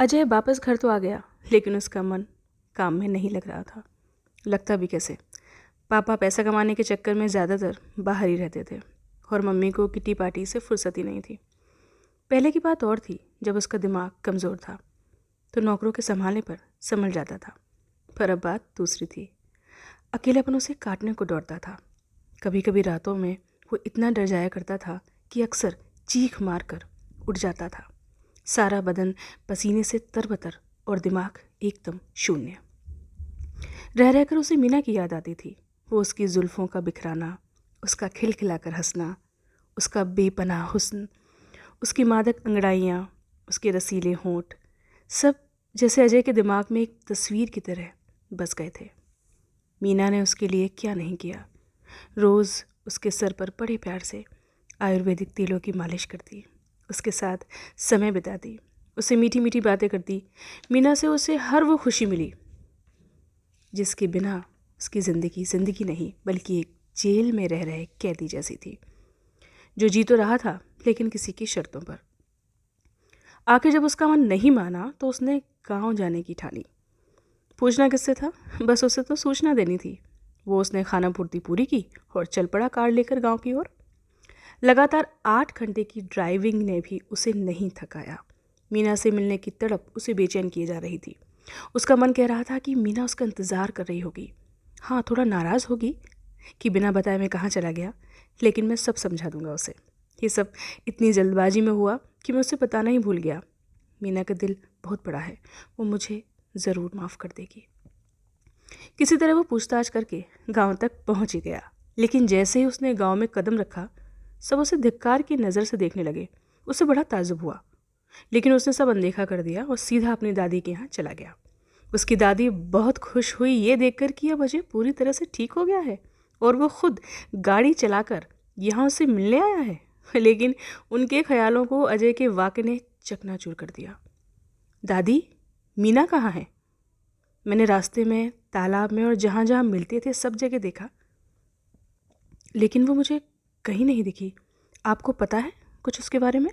अजय वापस घर तो आ गया, लेकिन उसका मन काम में नहीं लग रहा था। लगता भी कैसे। पापा पैसा कमाने के चक्कर में ज़्यादातर बाहर ही रहते थे और मम्मी को किटी पार्टी से फुर्सत ही नहीं थी। पहले की बात और थी, जब उसका दिमाग कमज़ोर था तो नौकरों के संभालने पर संभल जाता था, पर अब बात दूसरी थी। अकेलेपन उसे काटने को दौड़ता था। कभी कभी रातों में वो इतना डर जाया करता था कि अक्सर चीख मार कर उठ जाता था। सारा बदन पसीने से तरबतर और दिमाग एकदम शून्य। रह रहकर उसे मीना की याद आती थी। वो उसकी जुल्फ़ों का बिखराना, उसका खिलखिलाकर हंसना, उसका बेपनाह हुस्न, उसकी मादक अंगड़ाइयाँ, उसके रसीले होंठ, सब जैसे अजय के दिमाग में एक तस्वीर की तरह बस गए थे। मीना ने उसके लिए क्या नहीं किया। रोज़ उसके सर पर बड़े प्यार से आयुर्वेदिक तेलों की मालिश करती, उसके साथ समय बिताती, उससे मीठी मीठी बातें करती। मीना से उसे हर वो खुशी मिली जिसके बिना उसकी ज़िंदगी नहीं बल्कि एक जेल में रह रहे कैदी जैसी थी, जो जी तो रहा था लेकिन किसी की शर्तों पर। आखिर जब उसका मन नहीं माना तो उसने गांव जाने की ठानी। पूछना किससे था, बस उसे तो सूचना देनी थी। उसने खाना पूर्ति पूरी की और चल पड़ा कार लेकर गांव की ओर। लगातार 8 घंटे की ड्राइविंग ने भी उसे नहीं थकाया। मीना से मिलने की तड़प उसे बेचैन किए जा रही थी। उसका मन कह रहा था कि मीना उसका इंतज़ार कर रही होगी। हाँ, थोड़ा नाराज़ होगी कि बिना बताए मैं कहाँ चला गया, लेकिन मैं सब समझा दूंगा उसे। ये सब इतनी जल्दबाजी में हुआ कि मैं उसे बताना ही भूल गया। मीना का दिल बहुत बड़ा है, वो मुझे ज़रूर माफ़ कर देगी। किसी तरह वो पूछताछ करके गांव तक पहुंच ही गया, लेकिन जैसे ही उसने गांव में कदम रखा सब उसे धिक्कार की नज़र से देखने लगे। उसे बड़ा ताज्जुब हुआ, लेकिन उसने सब अनदेखा कर दिया और सीधा अपनी दादी के यहाँ चला गया। उसकी दादी बहुत खुश हुई ये देखकर कि अब अजय पूरी तरह से ठीक हो गया है और वो खुद गाड़ी चलाकर यहाँ उसे मिलने आया है। लेकिन उनके ख्यालों को अजय के वाक़े ने चकनाचूर कर दिया। दादी, मीना कहाँ है? मैंने रास्ते में, तालाब में और जहाँ जहाँ मिलते थे सब जगह देखा, लेकिन वो मुझे कहीं नहीं दिखी। आपको पता है कुछ उसके बारे में?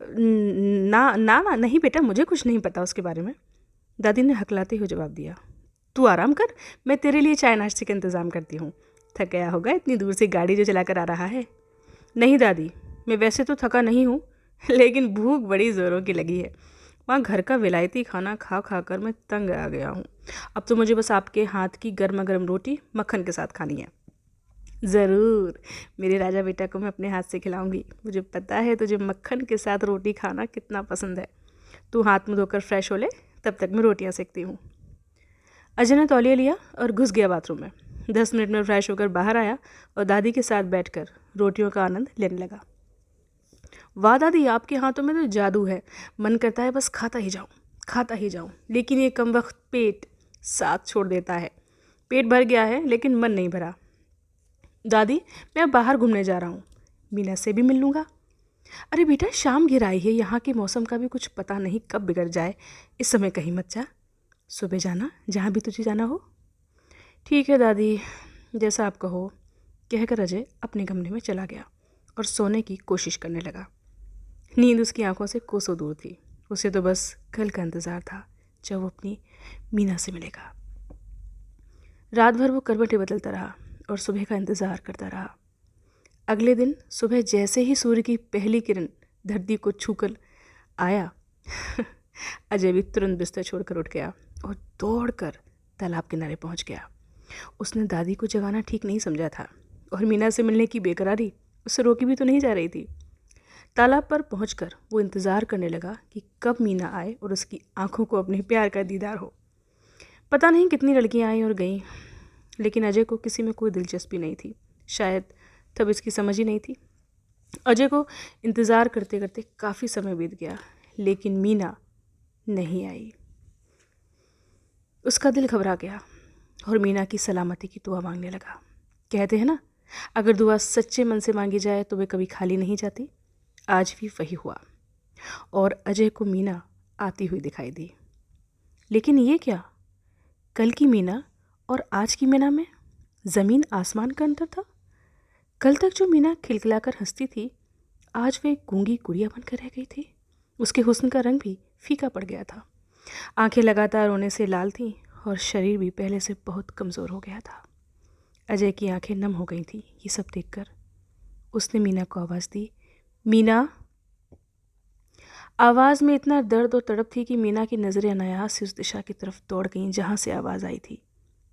ना ना ना नहीं बेटा, मुझे कुछ नहीं पता उसके बारे में, दादी ने हकलाते हुए जवाब दिया। तू आराम कर, मैं तेरे लिए चाय नाश्ते का इंतज़ाम करती हूँ। थक गया होगा इतनी दूर से गाड़ी जो चलाकर आ रहा है। नहीं दादी, मैं वैसे तो थका नहीं हूँ, लेकिन भूख बड़ी ज़ोरों की लगी है। वहाँ घर का विलायती खाना खा खा कर मैं तंग आ गया हूँ। अब तो मुझे बस आपके हाथ की गर्मा गर्म रोटी मक्खन के साथ खानी है। ज़रूर, मेरे राजा बेटा को मैं अपने हाथ से खिलाऊंगी। मुझे पता है तुझे मक्खन के साथ रोटी खाना कितना पसंद है। तू हाथ मुँह धोकर फ्रेश हो ले, तब तक मैं रोटियां सेकती हूँ। अजय ने तौलिया लिया और घुस गया बाथरूम में। 10 मिनट में फ्रेश होकर बाहर आया और दादी के साथ बैठकर रोटियों का आनंद लेने लगा। वाह दादी, आपके हाथों में तो जादू है। मन करता है बस खाता ही जाऊँ, लेकिन ये कम वक्त पेट साथ छोड़ देता है। पेट भर गया है लेकिन मन नहीं भरा। दादी, मैं अब बाहर घूमने जा रहा हूँ, मीना से भी मिल लूँगा। अरे बेटा, शाम घिर आई है, यहाँ के मौसम का भी कुछ पता नहीं कब बिगड़ जाए। इस समय कहीं मत जा, सुबह जाना जहाँ भी तुझे जाना हो। ठीक है दादी, जैसा आप कहो, कहकर अजय अपने कमरे में चला गया और सोने की कोशिश करने लगा। नींद उसकी आंखों से कोसों दूर थी। उसे तो बस कल का इंतज़ार था जब वो अपनी मीना से मिलेगा। रात भर वो करवटें बदलता रहा और सुबह का इंतज़ार करता रहा। अगले दिन सुबह जैसे ही सूर्य की पहली किरण धरती को छूकर आया अजय भी तुरंत बिस्तर छोड़कर उठ गया और दौड़कर तालाब किनारे पहुंच गया। उसने दादी को जगाना ठीक नहीं समझा था और मीना से मिलने की बेकरारी उससे रोकी भी तो नहीं जा रही थी। तालाब पर पहुंचकर वो इंतज़ार करने लगा कि कब मीना आए और उसकी आंखों को अपने प्यार का दीदार हो। पता नहीं कितनी लड़कियां आई और गईं, लेकिन अजय को किसी में कोई दिलचस्पी नहीं थी। शायद तब इसकी समझ ही नहीं थी। अजय को इंतज़ार करते करते काफ़ी समय बीत गया, लेकिन मीना नहीं आई। उसका दिल घबरा गया और मीना की सलामती की दुआ मांगने लगा। कहते हैं ना, अगर दुआ सच्चे मन से मांगी जाए तो वे कभी खाली नहीं जाती। आज भी वही हुआ और अजय को मीना आती हुई दिखाई दी। लेकिन ये क्या, कल की मीना और आज की मीना में ज़मीन आसमान का अंतर था। कल तक जो मीना खिलखिलाकर हंसती थी, आज वे गूंगी गुड़िया बनकर रह गई थी। उसके हुस्न का रंग भी फीका पड़ गया था। आंखें लगातार रोने से लाल थीं और शरीर भी पहले से बहुत कमज़ोर हो गया था। अजय की आंखें नम हो गई थीं ये सब देखकर। उसने मीना को आवाज़ दी, मीना। आवाज़ में इतना दर्द और तड़प थी कि मीना की नज़रें अनायास से उस दिशा की तरफ दौड़ गईं जहाँ से आवाज़ आई थी।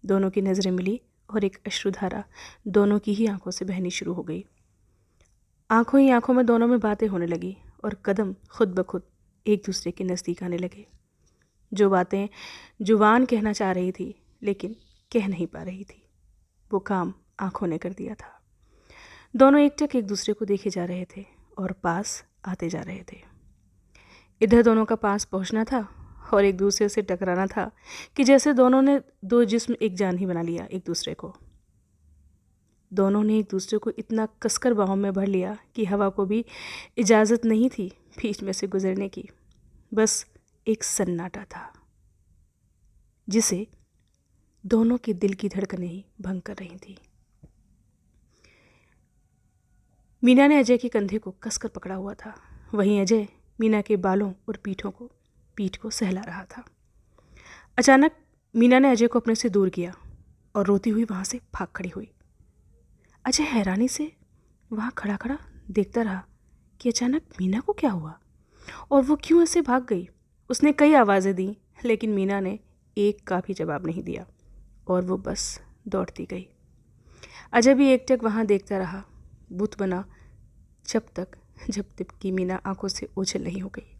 दोनों की नज़रें मिली और एक अश्रुधारा दोनों की ही आंखों से बहनी शुरू हो गई। आंखों ही आंखों में दोनों में बातें होने लगी और कदम खुद ब खुद एक दूसरे के नज़दीक आने लगे। जो बातें जुबान कहना चाह रही थी लेकिन कह नहीं पा रही थी, वो काम आंखों ने कर दिया था। दोनों एकटक एक दूसरे को देखे जा रहे थे और पास आते जा रहे थे। इधर दोनों का पास पहुंचना था और एक दूसरे से टकराना था कि जैसे दोनों ने दो जिस्म एक जान ही बना लिया एक दूसरे को। दोनों ने एक दूसरे को इतना कसकर बाहों में भर लिया कि हवा को भी इजाज़त नहीं थी बीच में से गुजरने की। बस एक सन्नाटा था जिसे दोनों के दिल की धड़कनें ही भंग कर रही थी। मीना ने अजय के कंधे को कसकर पकड़ा हुआ था, वहीं अजय मीना के बालों और पीठ को सहला रहा था। अचानक मीना ने अजय को अपने से दूर किया और रोती हुई वहाँ से भाग खड़ी हुई। अजय हैरानी से वहाँ खड़ा खड़ा देखता रहा कि अचानक मीना को क्या हुआ और वो क्यों ऐसे भाग गई। उसने कई आवाज़ें दी लेकिन मीना ने एक का भी जवाब नहीं दिया और वो बस दौड़ती गई। अजय भी एकटक वहाँ देखता रहा, बुत बना जब तक कि मीना आंखों से ओझल नहीं हो गई।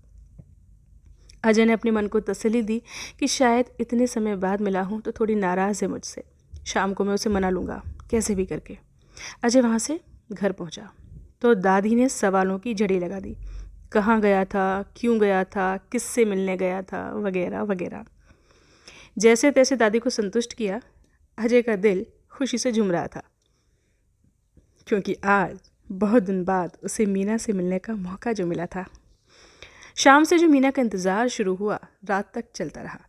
अजय ने अपने मन को तसल्ली दी कि शायद इतने समय बाद मिला हूँ तो थोड़ी नाराज़ है मुझसे, शाम को मैं उसे मना लूँगा कैसे भी करके। अजय वहाँ से घर पहुँचा तो दादी ने सवालों की झड़ी लगा दी, कहाँ गया था, क्यों गया था, किससे मिलने गया था, वगैरह वगैरह। जैसे तैसे दादी को संतुष्ट किया, अजय का दिल खुशी से झूम रहा था क्योंकि आज बहुत दिन बाद उसे मीना से मिलने का मौका जो मिला था। शाम से जो मीना का इंतज़ार शुरू हुआ रात तक चलता रहा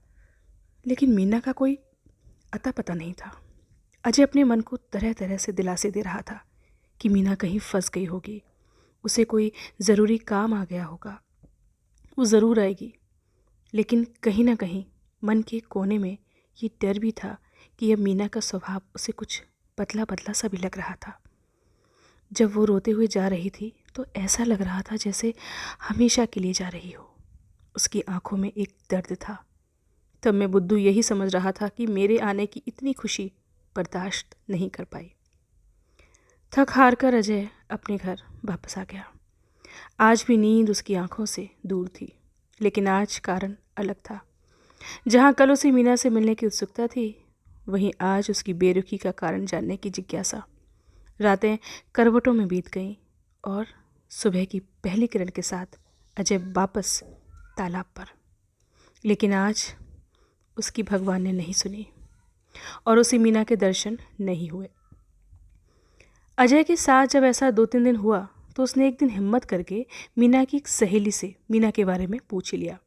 लेकिन मीना का कोई अता पता नहीं था। अजय अपने मन को तरह तरह से दिलासे दे रहा था कि मीना कहीं फंस गई होगी, उसे कोई ज़रूरी काम आ गया होगा, वो ज़रूर आएगी। लेकिन कहीं ना कहीं मन के कोने में ये डर भी था कि अब मीना का स्वभाव उसे कुछ बदला बदला सा भी लग रहा था। जब वो रोते हुए जा रही थी तो ऐसा लग रहा था जैसे हमेशा के लिए जा रही हो। उसकी आंखों में एक दर्द था। तब मैं बुद्धू यही समझ रहा था कि मेरे आने की इतनी खुशी बर्दाश्त नहीं कर पाई। थक हार कर अजय अपने घर वापस आ गया। आज भी नींद उसकी आंखों से दूर थी लेकिन आज कारण अलग था। जहाँ कल उसे मीना से मिलने की उत्सुकता थी वहीं आज उसकी बेरुखी का कारण जानने की जिज्ञासा। रातें करवटों में बीत गईं और सुबह की पहली किरण के साथ अजय वापस तालाब पर। लेकिन आज उसकी भगवान ने नहीं सुनी और उसे मीना के दर्शन नहीं हुए। अजय के साथ जब ऐसा 2-3 दिन हुआ तो उसने एक दिन हिम्मत करके मीना की एक सहेली से मीना के बारे में पूछ लिया।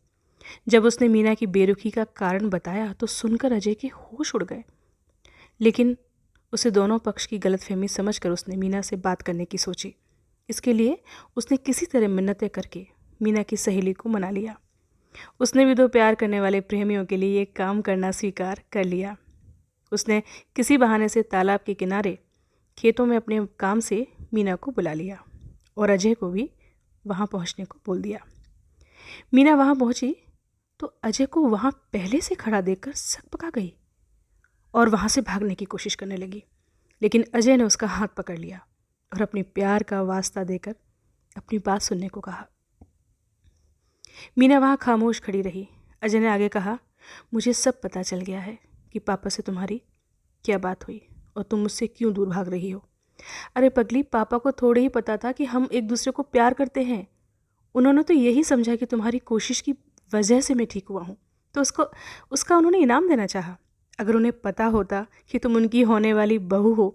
जब उसने मीना की बेरुखी का कारण बताया तो सुनकर अजय के होश उड़ गए। लेकिन उसे दोनों पक्ष की गलतफहमी समझकर उसने मीना से बात करने की सोची। इसके लिए उसने किसी तरह मिन्नतें करके मीना की सहेली को मना लिया। उसने भी दो प्यार करने वाले प्रेमियों के लिए ये काम करना स्वीकार कर लिया। उसने किसी बहाने से तालाब के किनारे खेतों में अपने काम से मीना को बुला लिया और अजय को भी वहाँ पहुँचने को बोल दिया। मीना वहाँ पहुँची तो अजय को वहाँ पहले से खड़ा देखकर सकपका गई और वहाँ से भागने की कोशिश करने लगी। लेकिन अजय ने उसका हाथ पकड़ लिया और अपने प्यार का वास्ता देकर अपनी बात सुनने को कहा। मीना वहाँ खामोश खड़ी रही। अजय ने आगे कहा, मुझे सब पता चल गया है कि पापा से तुम्हारी क्या बात हुई और तुम मुझसे क्यों दूर भाग रही हो। अरे पगली, पापा को थोड़े ही पता था कि हम एक दूसरे को प्यार करते हैं। उन्होंने तो यही समझा कि तुम्हारी कोशिश की वजह से मैं ठीक हुआ हूँ तो उसका उन्होंने इनाम देना चाहा। अगर उन्हें पता होता कि तुम उनकी होने वाली बहू हो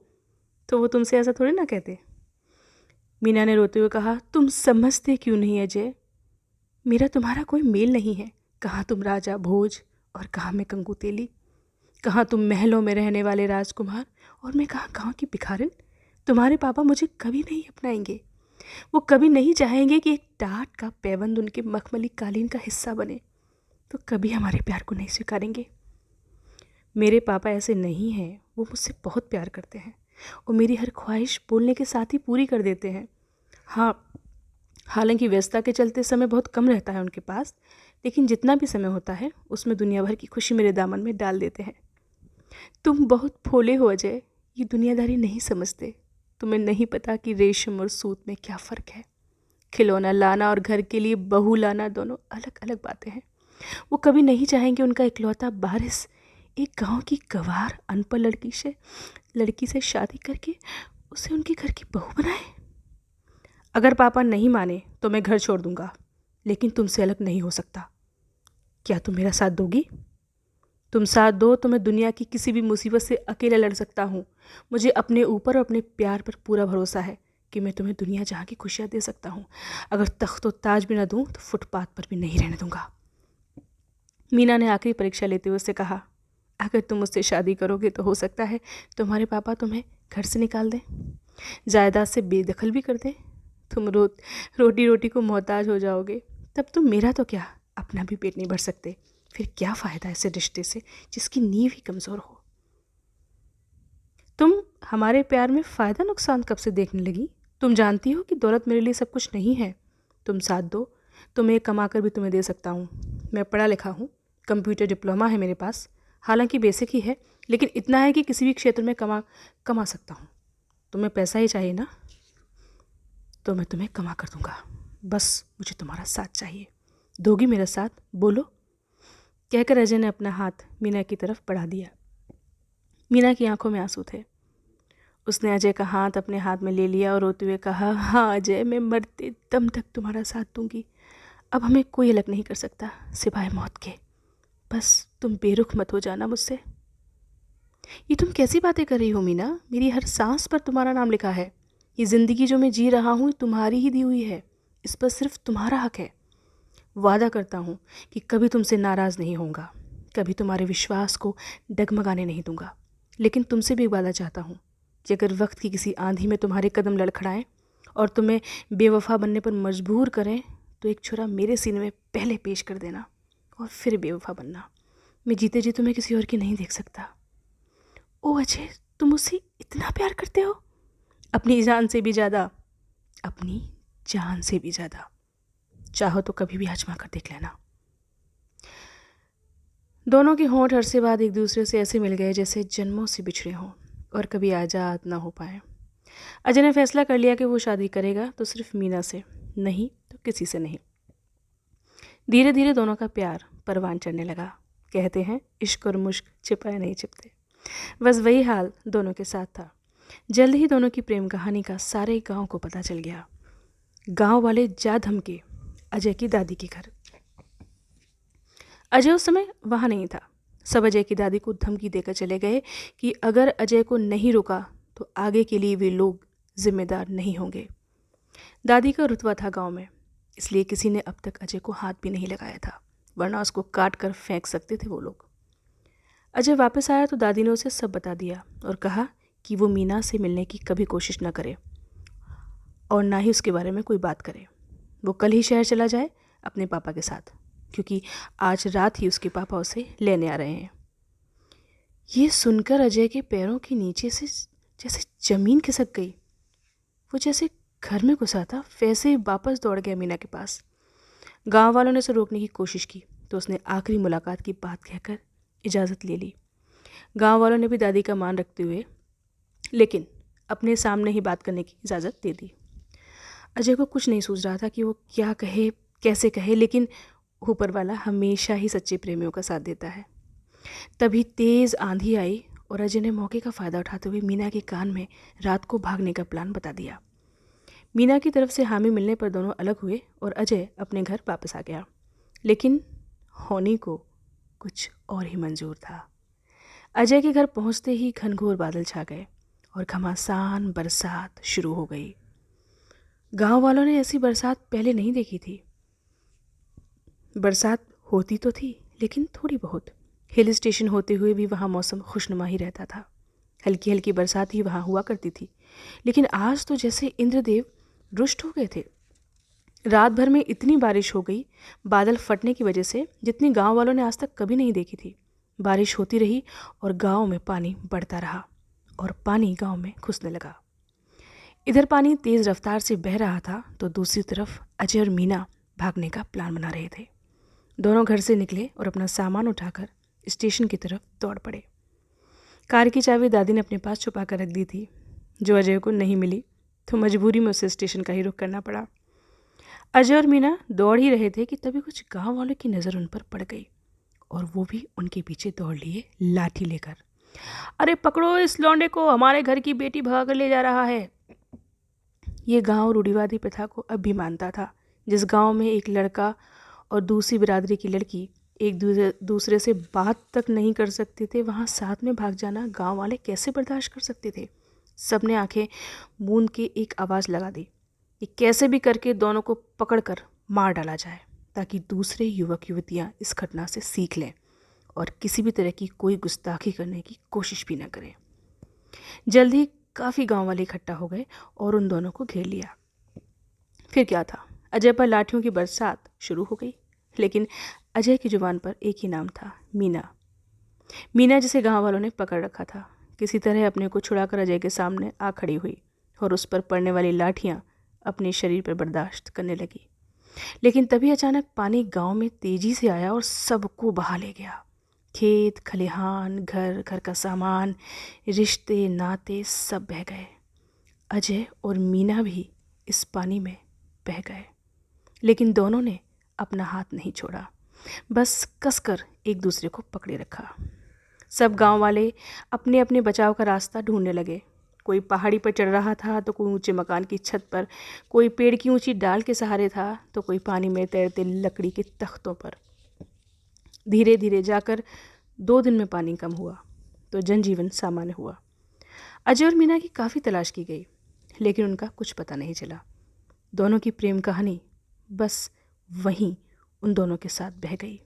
तो वो तुमसे ऐसा थोड़ी ना कहते। मीना ने रोते हुए कहा, तुम समझते क्यों नहीं अजय, मेरा तुम्हारा कोई मेल नहीं है। कहाँ तुम राजा भोज और कहाँ मैं कंगू तेली। कहाँ तुम महलों में रहने वाले राजकुमार और मैं कहाँ गाँव की भिखारिन। तुम्हारे पापा मुझे कभी नहीं अपनाएंगे। वो कभी नहीं चाहेंगे कि एक टाट का पैबंद उनके मखमली कालीन का हिस्सा बने। तो कभी हमारे प्यार को नहीं स्वीकारेंगे। मेरे पापा ऐसे नहीं हैं, वो मुझसे बहुत प्यार करते हैं और मेरी हर ख्वाहिश बोलने के साथ ही पूरी कर देते हैं। हाँ, हालांकि व्यस्तता के चलते समय बहुत कम रहता है उनके पास, लेकिन जितना भी समय होता है उसमें दुनिया भर की खुशी मेरे दामन में डाल देते हैं। तुम बहुत भोले हो अजय, ये दुनियादारी नहीं समझते। तुम्हें नहीं पता कि रेशम और सूत में क्या फ़र्क है। खिलौना लाना और घर के लिए बहू लाना दोनों अलग अलग बातें हैं। वो कभी नहीं चाहेंगे उनका इकलौता वारिस एक गांव की गंवार अनपढ़ लड़की से शादी करके उसे उनके घर की बहू बनाए। अगर पापा नहीं माने तो मैं घर छोड़ दूंगा, लेकिन तुमसे अलग नहीं हो सकता। क्या तुम मेरा साथ दोगी? तुम साथ दो तो मैं दुनिया की किसी भी मुसीबत से अकेला लड़ सकता हूँ। मुझे अपने ऊपर और अपने प्यार पर पूरा भरोसा है कि मैं तुम्हें दुनिया जहाँ की खुशियाँ दे सकता हूँ। अगर तख्त व ताज भी ना दूँ तो फुटपाथ पर भी नहीं रहने दूंगा। मीना ने आखिरी परीक्षा लेते हुए उससे कहा, अगर तुम मुझसे शादी करोगे तो हो सकता है तुम्हारे पापा तुम्हें घर से निकाल दें, जायदाद से बेदखल भी कर दें। तुम रोटी रोटी को मोहताज हो जाओगे। तब तुम मेरा तो क्या, अपना भी पेट नहीं भर सकते। फिर क्या फ़ायदा ऐसे रिश्ते से जिसकी नींव ही कमज़ोर हो। तुम हमारे प्यार में फ़ायदा नुकसान कब से देखने लगी? तुम जानती हो कि दौलत मेरे लिए सब कुछ नहीं है। तुम साथ दो तो मैं कमा कर भी तुम्हें दे सकता हूँ। मैं पढ़ा लिखा हूँ, कंप्यूटर डिप्लोमा है मेरे पास, हालांकि बेसिक ही है, लेकिन इतना है कि किसी भी क्षेत्र में कमा सकता हूँ। तुम्हें पैसा ही चाहिए ना, तो मैं तुम्हें कमा कर दूंगा। बस मुझे तुम्हारा साथ चाहिए। दोगी मेरा साथ? बोलो। कहकर अजय ने अपना हाथ मीना की तरफ बढ़ा दिया। मीना की आंखों में आंसू थे। उसने अजय का हाथ अपने हाथ में ले लिया और रोते हुए कहा, हाँ अजय, मैं मरते दम तक तुम्हारा साथ दूंगी। अब हमें कोई अलग नहीं कर सकता सिवाय मौत के। बस तुम बेरुख मत हो जाना मुझसे। ये तुम कैसी बातें कर रही हो मीना? मेरी हर सांस पर तुम्हारा नाम लिखा है। ये ज़िंदगी जो मैं जी रहा हूँ तुम्हारी ही दी हुई है। इस पर सिर्फ तुम्हारा हक है। वादा करता हूँ कि कभी तुमसे नाराज़ नहीं होऊंगा, कभी तुम्हारे विश्वास को डगमगाने नहीं दूंगा। लेकिन तुमसे भी वादा चाहता हूँ कि अगर वक्त की किसी आंधी में तुम्हारे कदम लड़खड़ाएं और तुम्हें बेवफा बनने पर मजबूर करें, तो एक छुरा मेरे सीने में पहले पेश कर देना और फिर बेवफा बनना। मैं जीते जी तुम्हें किसी और की नहीं देख सकता। ओ अजय, तुम मुझसे इतना प्यार करते हो? अपनी जान से भी ज़्यादा, अपनी जान से भी ज़्यादा। चाहो तो कभी भी आजमा कर देख लेना। दोनों के होंठ अरसे बाद एक दूसरे से ऐसे मिल गए जैसे जन्मों से बिछड़े हों और कभी आज़ाद ना हो पाए। अजय ने फैसला कर लिया कि वो शादी करेगा तो सिर्फ मीना से, नहीं तो किसी से नहीं। धीरे धीरे दोनों का प्यार परवान चढ़ने लगा। कहते हैं इश्क और मुश्क छिपाए नहीं छिपते। बस वही हाल दोनों के साथ था। जल्द ही दोनों की प्रेम कहानी का सारे गांव को पता चल गया। गांव वाले जा धमके अजय की दादी के घर। अजय उस समय वहाँ नहीं था। सब अजय की दादी को धमकी देकर चले गए कि अगर अजय को नहीं रोका तो आगे के लिए वे लोग जिम्मेदार नहीं होंगे। दादी का रुतबा था गांव में, इसलिए किसी ने अब तक अजय को हाथ भी नहीं लगाया था, वरना उसको काट कर फेंक सकते थे वो लोग। अजय वापस आया तो दादी ने उसे सब बता दिया और कहा कि वो मीना से मिलने की कभी कोशिश न करे और ना ही उसके बारे में कोई बात करे। वो कल ही शहर चला जाए अपने पापा के साथ, क्योंकि आज रात ही उसके पापा उसे लेने आ रहे हैं। ये सुनकर अजय के पैरों के नीचे से जैसे ज़मीन खिसक गई। वो जैसे घर में घुसा था वैसे ही वापस दौड़ गया मीना के पास। गांव वालों ने उसे रोकने की कोशिश की तो उसने आखिरी मुलाकात की बात कहकर इजाज़त ले ली। गांव वालों ने भी दादी का मान रखते हुए लेकिन अपने सामने ही बात करने की इजाज़त दे दी। अजय को कुछ नहीं सूझ रहा था कि वो क्या कहे, कैसे कहे, लेकिन ऊपर वाला हमेशा ही सच्चे प्रेमियों का साथ देता है। तभी तेज़ आंधी आई और अजय ने मौके का फ़ायदा उठाते हुए मीना के कान में रात को भागने का प्लान बता दिया। मीना की तरफ से हामी मिलने पर दोनों अलग हुए और अजय अपने घर वापस आ गया। लेकिन होनी को कुछ और ही मंजूर था। अजय के घर पहुंचते ही घनघोर बादल छा गए और घमासान बरसात शुरू हो गई। गांव वालों ने ऐसी बरसात पहले नहीं देखी थी। बरसात होती तो थी लेकिन थोड़ी बहुत। हिल स्टेशन होते हुए भी वहाँ मौसम खुशनुमा ही रहता था। हल्की हल्की बरसात ही वहाँ हुआ करती थी, लेकिन आज तो जैसे इंद्रदेव रुष्ट हो गए थे। रात भर में इतनी बारिश हो गई बादल फटने की वजह से, जितनी गांव वालों ने आज तक कभी नहीं देखी थी। बारिश होती रही और गांव में पानी बढ़ता रहा और पानी गांव में घुसने लगा। इधर पानी तेज रफ्तार से बह रहा था तो दूसरी तरफ अजय और मीना भागने का प्लान बना रहे थे। दोनों घर से निकले और अपना सामान उठाकर स्टेशन की तरफ दौड़ पड़े। कार की चाबी दादी ने अपने पास छुपा कर रख दी थी, जो अजय को नहीं मिली तो मजबूरी में उसे स्टेशन का ही रुख करना पड़ा। अजय और मीना दौड़ ही रहे थे कि तभी कुछ गांव वालों की नज़र उन पर पड़ गई और वो भी उनके पीछे दौड़ लिए लाठी लेकर। अरे पकड़ो इस लौंडे को, हमारे घर की बेटी भगा कर ले जा रहा है। ये गांव रूढ़िवादी प्रथा को अब भी मानता था। जिस गांव में एक लड़का और दूसरी बिरादरी की लड़की एक दूसरे से बात तक नहीं कर सकते थे, वहाँ साथ में भाग जाना गांव वाले कैसे बर्दाश्त कर सकते थे। सबने आंखें मूंद के एक आवाज़ लगा दी कि कैसे भी करके दोनों को पकड़कर मार डाला जाए, ताकि दूसरे युवक युवतियाँ इस घटना से सीख लें और किसी भी तरह की कोई गुस्ताखी करने की कोशिश भी न करें। जल्द ही काफ़ी गांव वाले इकट्ठा हो गए और उन दोनों को घेर लिया। फिर क्या था, अजय पर लाठियों की बरसात शुरू हो गई। लेकिन अजय की जुबान पर एक ही नाम था, मीना। मीना जिसे गांव वालों ने पकड़ रखा था, किसी तरह अपने को छुड़ाकर अजय के सामने आ खड़ी हुई और उस पर पड़ने वाली लाठियां अपने शरीर पर बर्दाश्त करने लगी। लेकिन तभी अचानक पानी गांव में तेजी से आया और सबको बहा ले गया। खेत खलिहान, घर, घर का सामान, रिश्ते नाते सब बह गए। अजय और मीना भी इस पानी में बह गए, लेकिन दोनों ने अपना हाथ नहीं छोड़ा, बस कसकर एक दूसरे को पकड़े रखा। सब गांव वाले अपने अपने बचाव का रास्ता ढूंढने लगे। कोई पहाड़ी पर चढ़ रहा था तो कोई ऊंचे मकान की छत पर, कोई पेड़ की ऊंची डाल के सहारे था तो कोई पानी में तैरते लकड़ी के तख्तों पर। धीरे धीरे जाकर 2 दिन में पानी कम हुआ तो जनजीवन सामान्य हुआ। अजय और मीना की काफ़ी तलाश की गई, लेकिन उनका कुछ पता नहीं चला। दोनों की प्रेम कहानी बस वहीं उन दोनों के साथ बह गई।